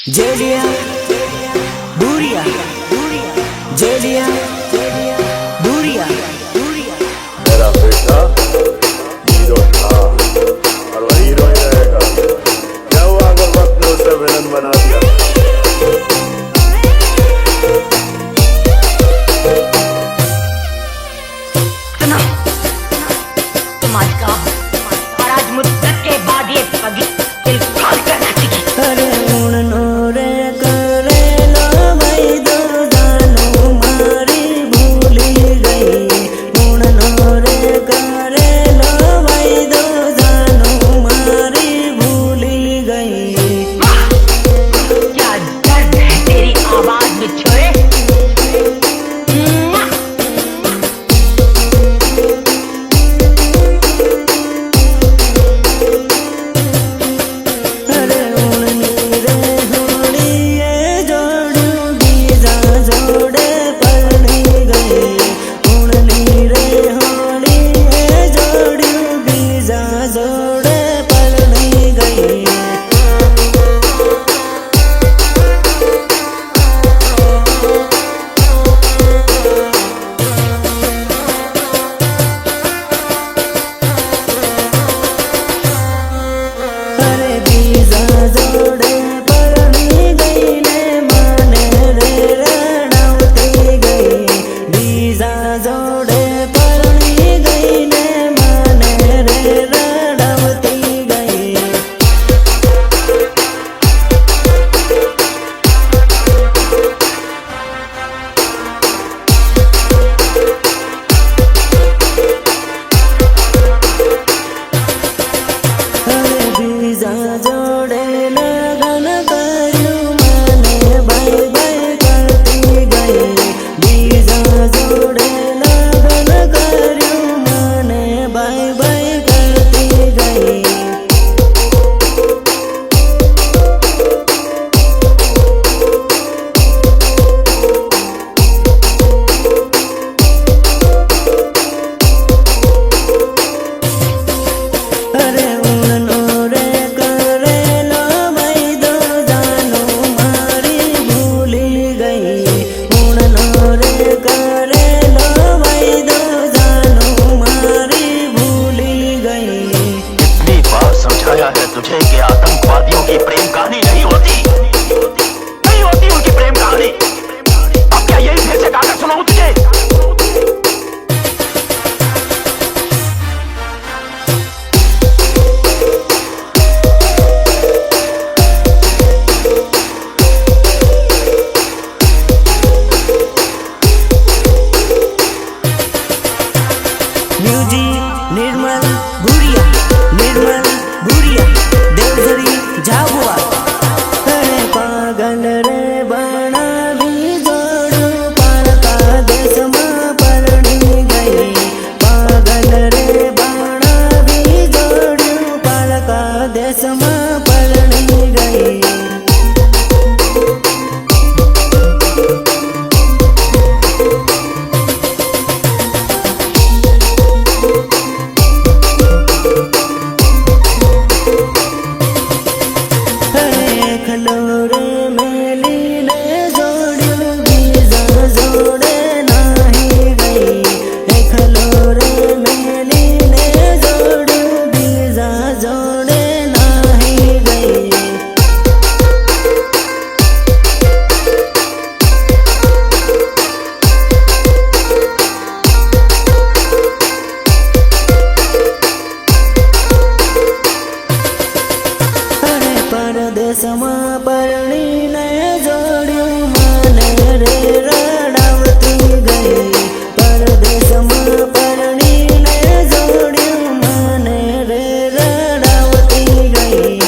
जेलिया दूरिया जेलिया दूरिया मेरा बेटा हीरो था और वह हीरो ही रहेगा। क्या हुआ अगर वक्त ने उसे विलन बना दिया? सुनो, तुम आज का और आज मुद्दत के बाद ये पगी दिल खोल कर नाचेगी। अरे उड़नो रे करे लो भाई दो जानो मारी भूली गई। उड़नो रे करे लो भाई दो जानो मारी भूली गई। क्या दर्द है तेरी आवाज में छोरे। अरे उड़नी रे होड़ी ये जोड़ूंगी जा जोड़े पड़नी गई। उड़नी रे होड़ी ये जोड़ूंगी जा जोड़े पड़नी गई। अरे बीजा जोड़े पड़नी गई ने माने रे रणवती गई। बीजा जोड़े पड़नी गई ने माने रे रणवती गई। अरे बीजा जोड़े लगन करू माने बाय बाय करती गई। बीजा जोड़े लगन करू माने बाय बाय करती गई। अरे उड़नो रे करे लो भाई दो जानो मारी भूली गई। उड़नो रे करे लो भाई दो जानो मारी भूली गई। कितनी बार समझाया है तुझे कि आतंकवादियों की प्रेम कहानी नहीं होती उनकी प्रेम कहानी। अब क्या यही फिर से गाकर सुनाऊं तुझे? म्यूजिक निर्मल भूरिया देवझरी झाबुआ। अरे पागल रे बना भी जोड़ू पालका देश में पड़नी गई। पागल रे बना भी जोड़ू पालका देश में पड़नी गई। अरे खलोरे मेली ने जोड़ू बीजा जोड़े नाही गई। खलोरे मेली ने जोड़ू बीजा जोड़े नाही गई। अरे परदेश में परणी ने जोड़ू माने रे रणवती गई। परदेश में परणी ने जोड़ू माने रे रणवती गई।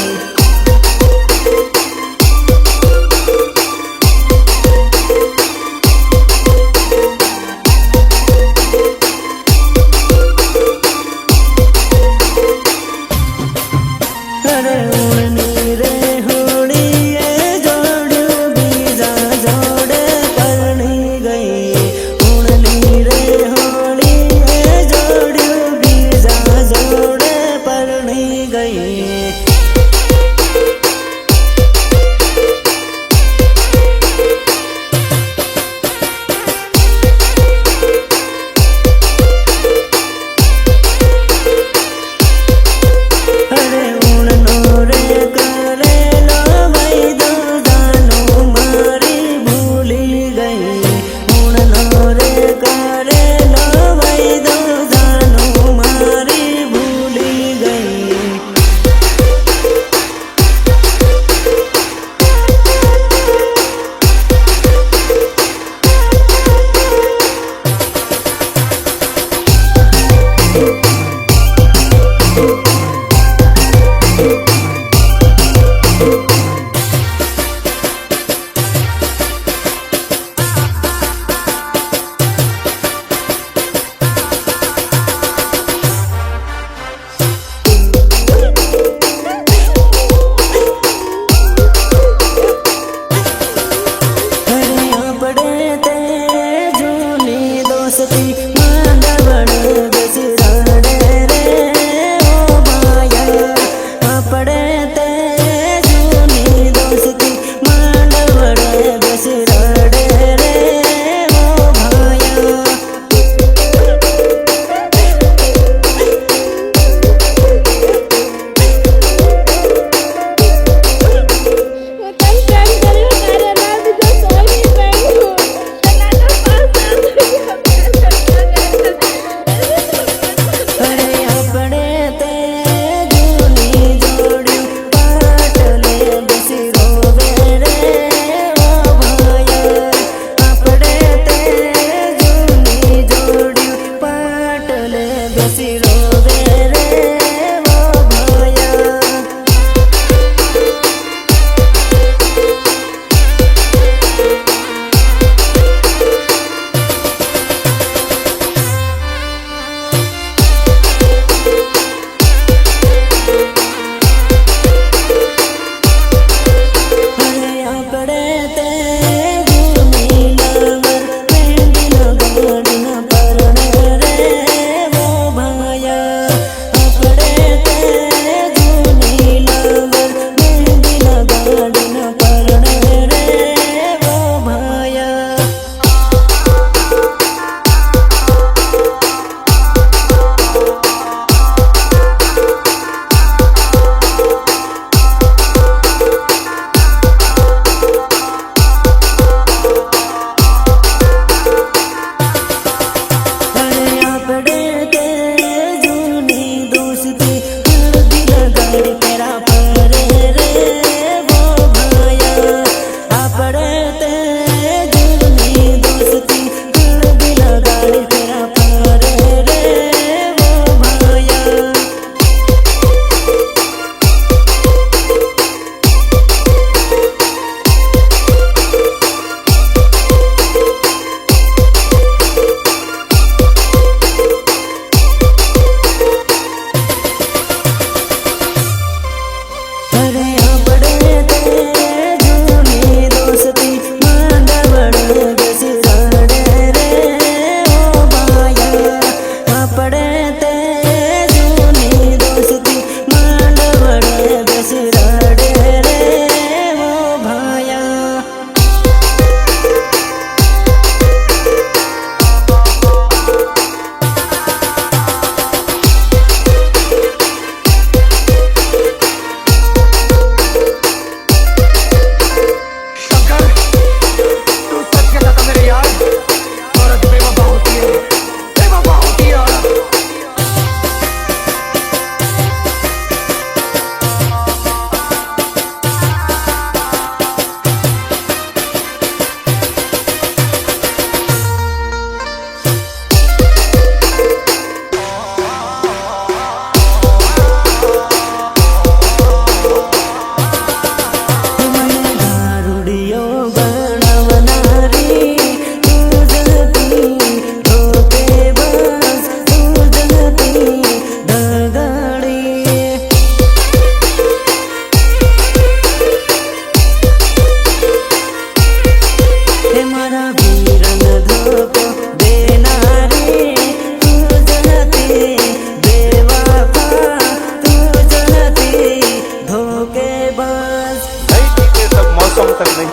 अरे उड़नी रे होड़ी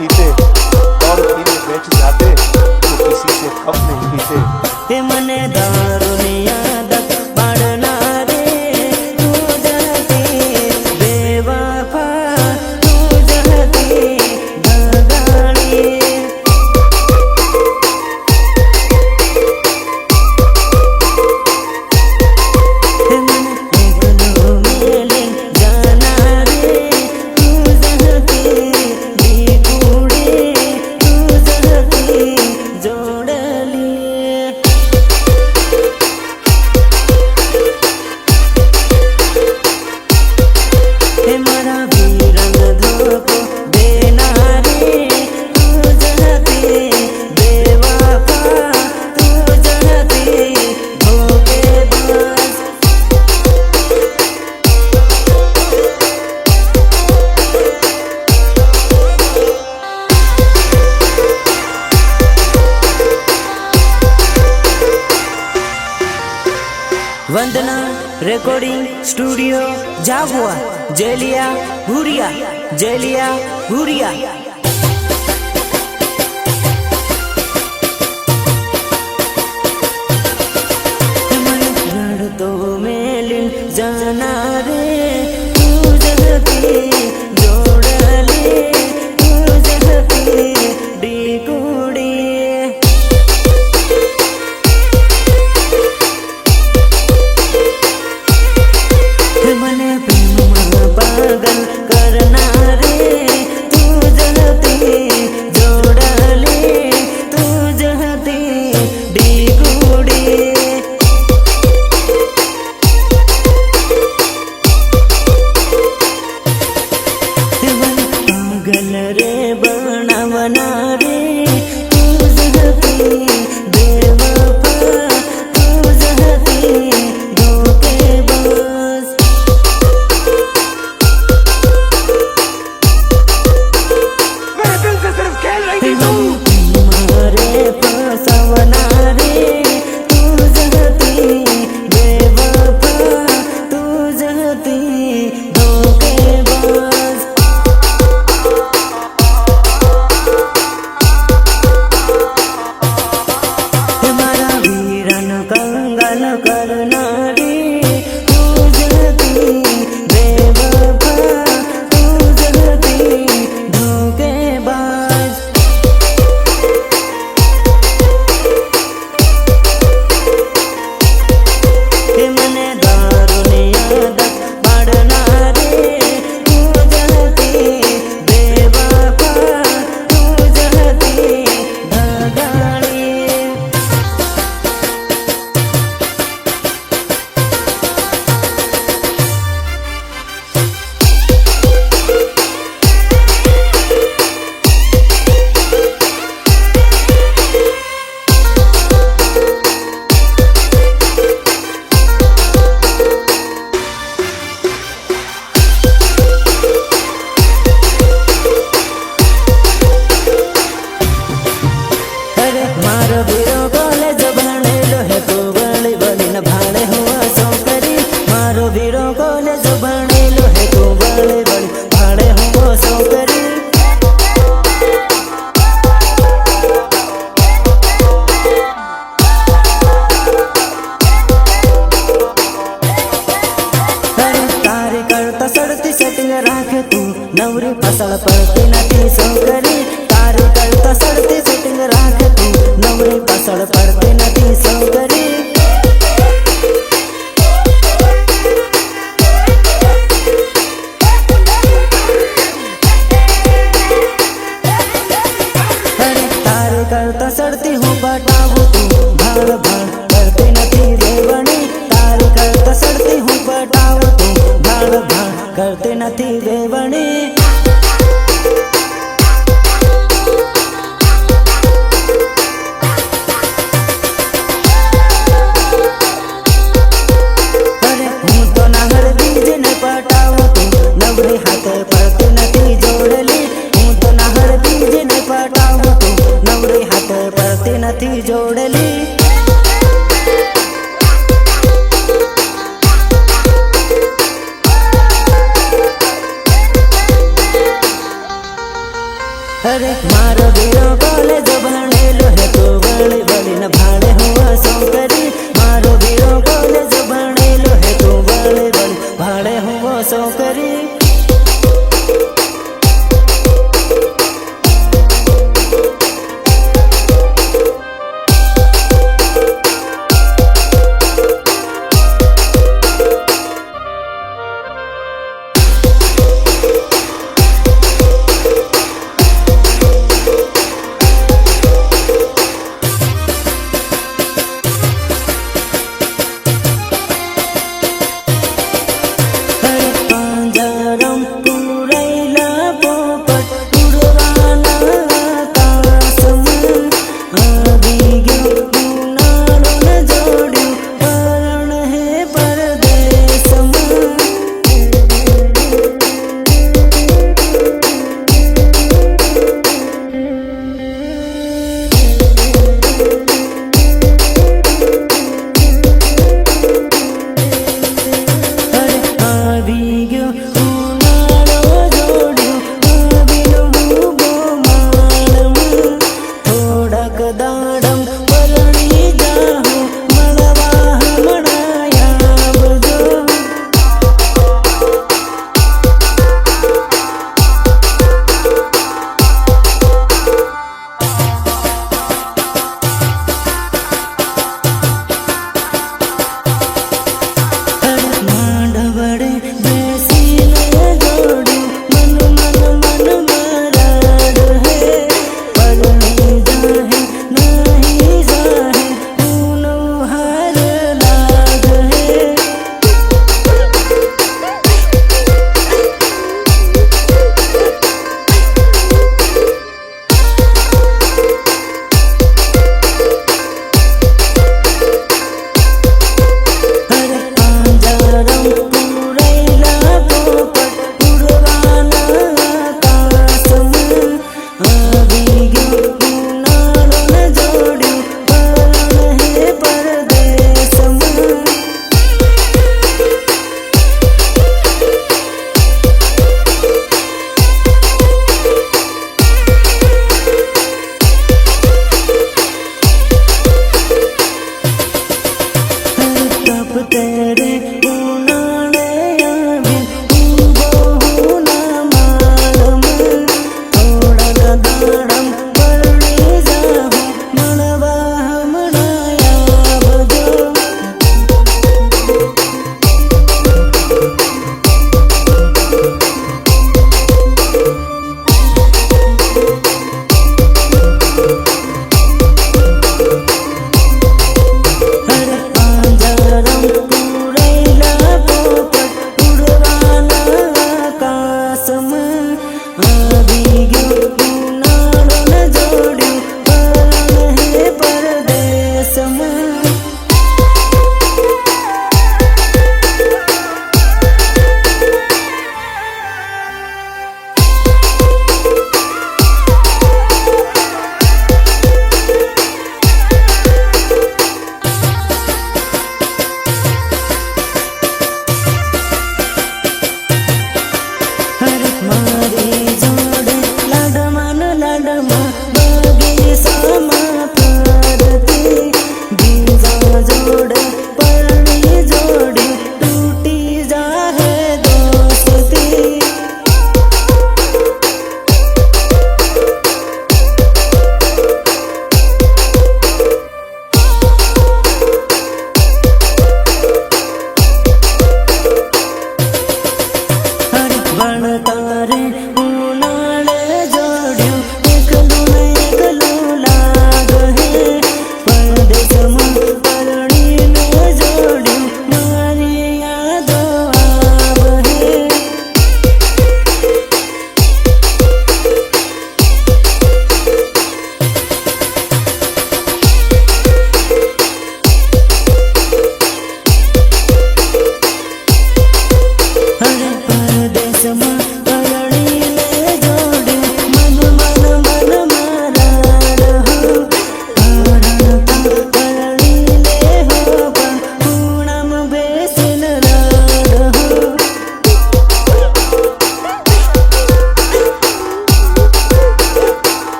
पीते और पीने बैठ जाते तो किसी से कम नहीं पीते। हे मने दारूनी आदत पाडणारे तू जहती बेवफा तू जहती दगाड़ी। हे मने एकलो मेले जाना रे तू जहती दीकुड़ी तू जहती जोड़ली। हे मारा वीरन धोको देना रे तू जहती बेवफा तू जहती धोखेबाज। वंदना रिकॉर्डिंग स्टूडियो झाबुआ जेलिया हुरिया जेलिया हुरिया। तो मेलिन जाना रे तू जहती जोड़ली तू जहती डीकुड़ी। मने प्रेम पागल करना रे तू जहती जोड़ली तू जहती डीकुड़ी। पागल रे बनावना रे तू जहती बेवफा तू जहती धोखेबाज। मेरे दिल से सिर्फ खेल रही थी तू। मारे फसवना रे तू जहती बेवफा तू जहती धोखेबाज। हमारा वीरन कंगन करना रे तू जहती बेवफा तू जहती धोखेबाज। हे मने दारूनी आदत पाडना रे तू जहती बेवफा तू जहती दगाड़ी। अरे मारो वीरो कॉलेज भणेलो है तो बड़ी बड़ी न भाड़े हुआ सौकरी। मारो वीरो कॉलेज भणेलो है तो बड़ी बड़ी भाड़े हुआ सौकरी। अरे तारी करता सड़ती सेटिंग राखे तू नवरी फसल पड़ती नती सौकरी। तारी करता सड़ती सेटिंग राखे तू नवरी फसल पड़ती नती सौकरी। अरे तारी करता सड़ती हूँ पटावू तू भाड़ भाड़ करती नती रेवणी। तारी करता सड़ती हूँ पटावू तू भाड़ भाड़ करती नती रेवणी। अरे हूँ तो नाहर बीज न पटावू तू नवरी हाथ पड़ती नती जोड़ली। हूँ तो नाहर बीज न पटावू तू नवरी हाथ पड़ती नती जोड़ली। अरे मारो वीरो कॉलेज भणेलो है तो वळी वळी न भाड़े हुआ सौकरी मारो वीरो कॉलेज भणेलो है तो वळी वळी भाड़े हुआ सौकरी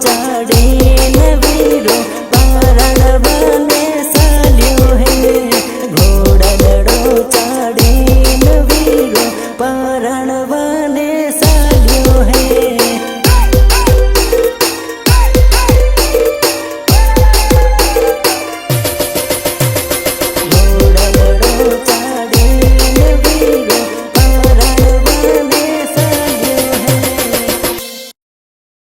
પહોંચાડે